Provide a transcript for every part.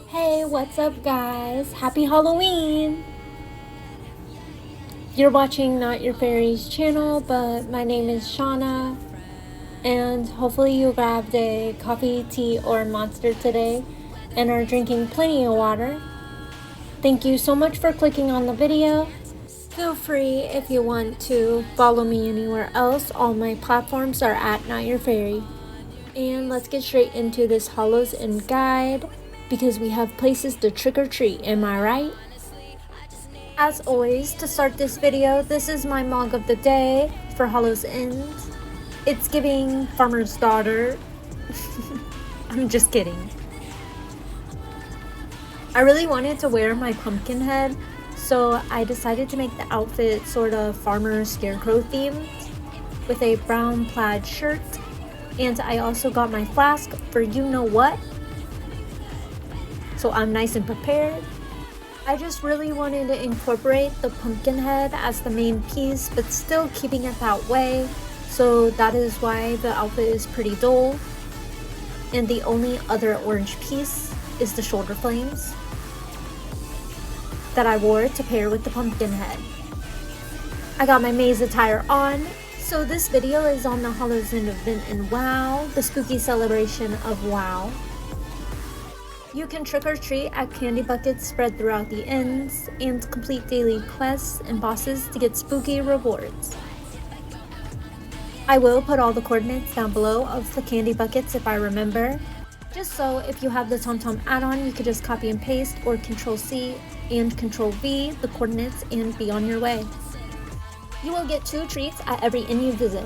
Hey, what's up guys? Happy Halloween! You're watching NotUrFaiiry's channel, but my name is Shauna, and hopefully you grabbed a coffee, tea, or monster today and are drinking plenty of water. Thank you so much for clicking on the video. Feel free if you want to follow me anywhere else. All my platforms are at NotUrFaiiry. And let's get straight into this HALLOW'S guide, because we have places to trick or treat, am I right? As always, to start this video, this is my mog of the day for HALLOW'S. It's giving farmer's daughter. I'm just kidding. I really wanted to wear my pumpkin head, so I decided to make the outfit sort of farmer scarecrow themed with a brown plaid shirt, and I also got my flask for you know what. So I'm nice and prepared. I just really wanted to incorporate the pumpkin head as the main piece, but still keeping it that way. So that is why the outfit is pretty dull. And the only other orange piece is the shoulder flames that I wore to pair with the pumpkin head. I got my maze attire on. So this video is on the HALLOW'S event in WoW, the spooky celebration of WoW. You can trick or treat at candy buckets spread throughout the ends and complete daily quests and bosses to get spooky rewards. I will put all the coordinates down below of the candy buckets if I remember, just so if you have the TomTom add-on you could just copy and paste or Ctrl-C and Ctrl-V the coordinates and be on your way. You will get 2 treats at every inn you visit.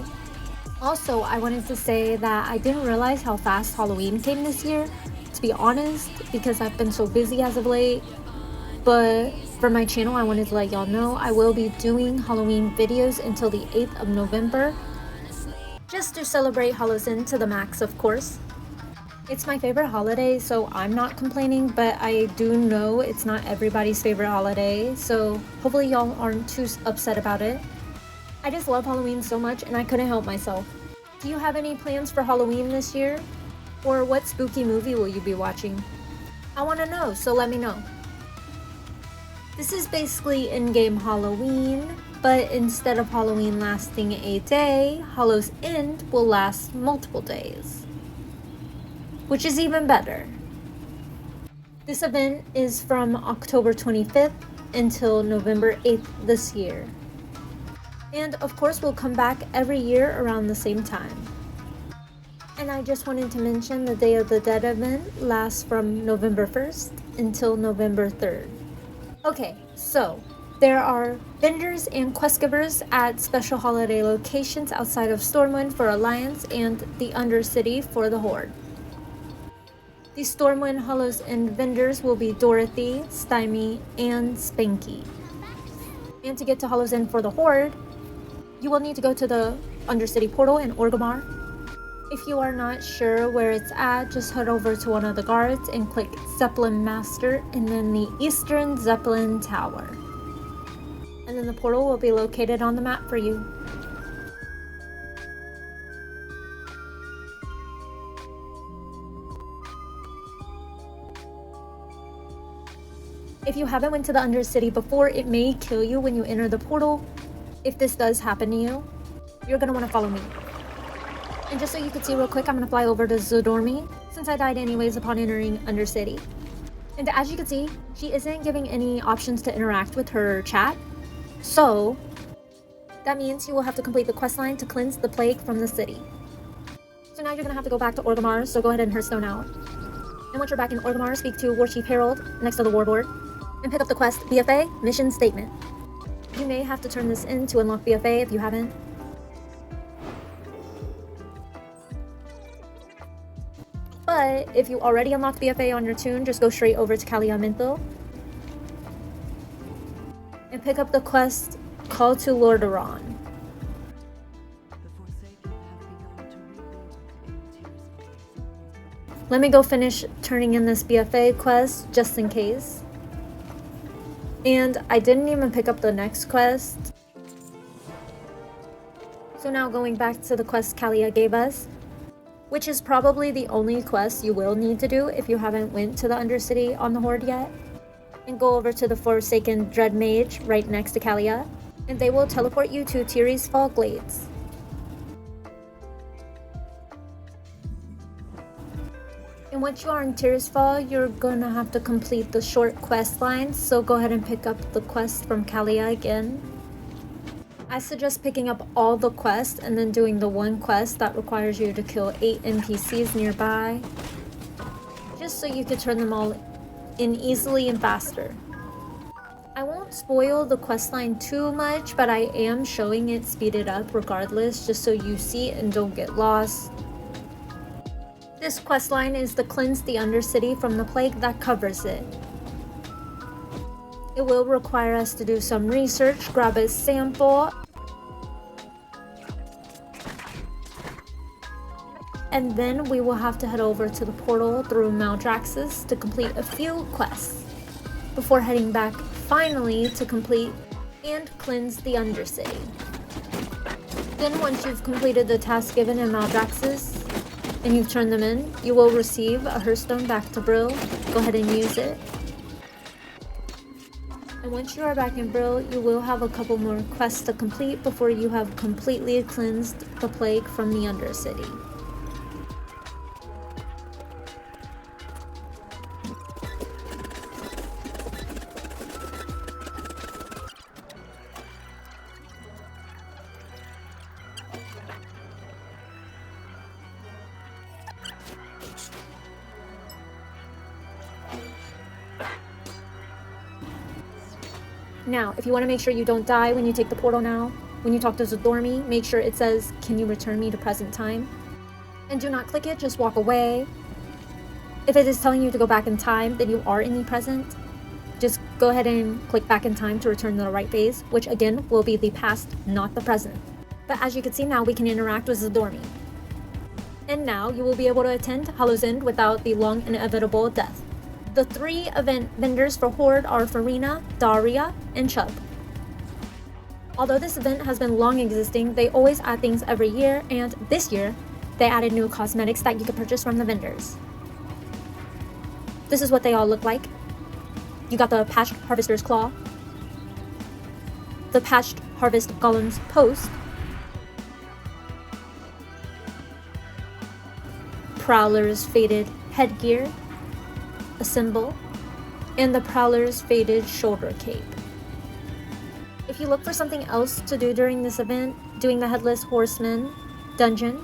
Also, I wanted to say that I didn't realize how fast Halloween came this year, to be honest, because I've been so busy as of late. But for my channel, I wanted to let y'all know I will be doing Halloween videos until the 8th of November, just to celebrate HALLOW'S to the max, of course. It's my favorite holiday, so I'm not complaining, but I do know it's not everybody's favorite holiday, so hopefully y'all aren't too upset about it. I just love Halloween so much and I couldn't help myself. Do you have any plans for Halloween this year? Or what spooky movie will you be watching? I want to know, so let me know. This is basically in-game Halloween, but instead of Halloween lasting a day, HALLOW'S End will last multiple days, which is even better. This event is from October 25th until November 8th this year. And of course we'll come back every year around the same time. And I just wanted to mention the Day of the Dead event lasts from November 1st until November 3rd. Okay, so there are vendors and quest givers at special holiday locations outside of Stormwind for Alliance and the Undercity for the Horde. The Stormwind HALLOW'S vendors will be Dorothy, Stymie, and Spanky. And to get to HALLOW'S for the Horde, you will need to go to the Undercity portal in Orgrimmar. If you are not sure where it's at, just head over to one of the guards and click Zeppelin Master and then the Eastern Zeppelin Tower. And then the portal will be located on the map for you. If you haven't went to the Undercity before, it may kill you when you enter the portal. If this does happen to you, you're going to want to follow me. And just so you can see real quick, I'm going to fly over to Zadormi, since I died anyways upon entering Undercity. And as you can see, she isn't giving any options to interact with her chat. So, that means you will have to complete the quest line to cleanse the plague from the city. So now you're going to have to go back to Orgrimmar, so go ahead and Hearthstone out. And once you're back in Orgrimmar, speak to War Chief Herald next to the Warboard, and pick up the quest BFA Mission Statement. You may have to turn this in to unlock BFA if you haven't. But if you already unlocked BFA on your tune, just go straight over to Calumetto and pick up the quest Call to Lordaeron. Let me go finish turning in this BFA quest just in case. And I didn't even pick up the next quest. So now going back to the quest Kalia gave us, which is probably the only quest you will need to do if you haven't went to the Undercity on the Horde yet. And go over to the Forsaken Dread Mage right next to Kalia, and they will teleport you to Tiri's Fall Glades. And once you are in Tiri's Fall, you're gonna have to complete the short quest lines, so go ahead and pick up the quest from Kalia again. I suggest picking up all the quests and then doing the one quest that requires you to kill 8 NPCs nearby, just so you can turn them all in easily and faster. I won't spoil the questline too much, but I am showing it speeded up regardless, just so you see it and don't get lost. This questline is to cleanse the Undercity from the plague that covers it. It will require us to do some research, grab a sample, and then we will have to head over to the portal through Maldraxxus to complete a few quests, before heading back finally to complete and cleanse the Undercity. Then once you've completed the task given in Maldraxxus, and you've turned them in, you will receive a Hearthstone back to Brill. Go ahead and use it. And once you are back in Brill, you will have a couple more quests to complete before you have completely cleansed the plague from the Undercity. Now, if you want to make sure you don't die when you take the portal now, when you talk to Zadormi, make sure it says, "Can you return me to present time?" And do not click it, just walk away. If it is telling you to go back in time, then you are in the present. Just go ahead and click back in time to return to the right phase, which again will be the past, not the present. But as you can see now, we can interact with Zadormi. And now you will be able to attend Hallow's End without the long and inevitable death. The 3 event vendors for Horde are Farina, Darla, and Chub. Although this event has been long existing, they always add things every year, and this year, they added new cosmetics that you can purchase from the vendors. This is what they all look like. You got the Patched Harvester's Claw, the Patched Harvest Golem's Post, Prowler's Faded Headgear, a symbol, and the Prowler's Faded Shoulder Cape. If you look for something else to do during this event, doing the Headless Horseman dungeon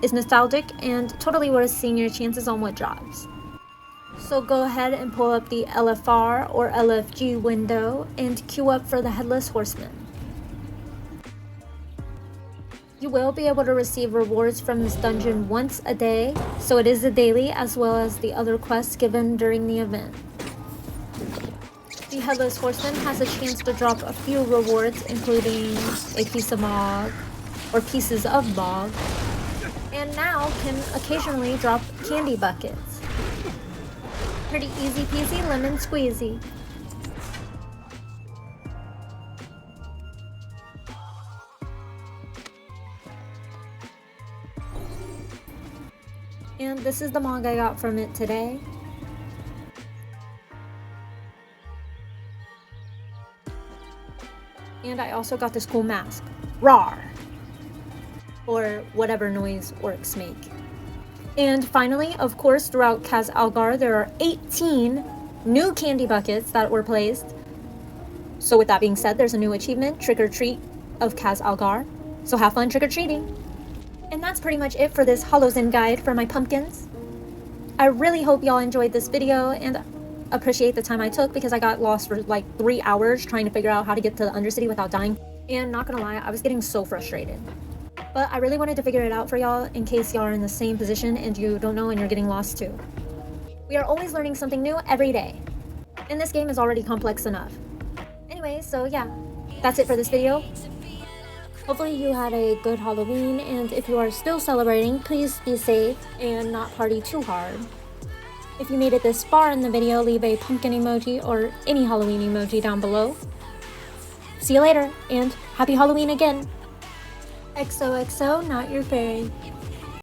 is nostalgic and totally worth seeing your chances on what drops. So go ahead and pull up the LFR or LFG window and queue up for the Headless Horseman. You will be able to receive rewards from this dungeon once a day, so it is a daily as well as the other quests given during the event. The Headless Horseman has a chance to drop a few rewards, including a piece of mog, or pieces of mog, and now can occasionally drop candy buckets. Pretty easy peasy lemon squeezy. And this is the mog I got from it today. And I also got this cool mask. Rawr! Or whatever noise orcs make. And finally, of course, throughout Khaz Algar, there are 18 new candy buckets that were placed. So with that being said, there's a new achievement, Trick or Treat of Khaz Algar. So have fun trick-or-treating. And that's pretty much it for this Hallow's End guide for my pumpkins. I really hope y'all enjoyed this video and appreciate the time I took, because I got lost for like 3 hours trying to figure out how to get to the Undercity without dying. And not gonna lie, I was getting so frustrated. But I really wanted to figure it out for y'all in case y'all are in the same position and you don't know and you're getting lost too. We are always learning something new every day. And this game is already complex enough. Anyway, so yeah, that's it for this video. Hopefully you had a good Halloween, and if you are still celebrating, please be safe and not party too hard. If you made it this far in the video, leave a pumpkin emoji or any Halloween emoji down below. See you later, and happy Halloween again! XOXO, NotUrFaiiry.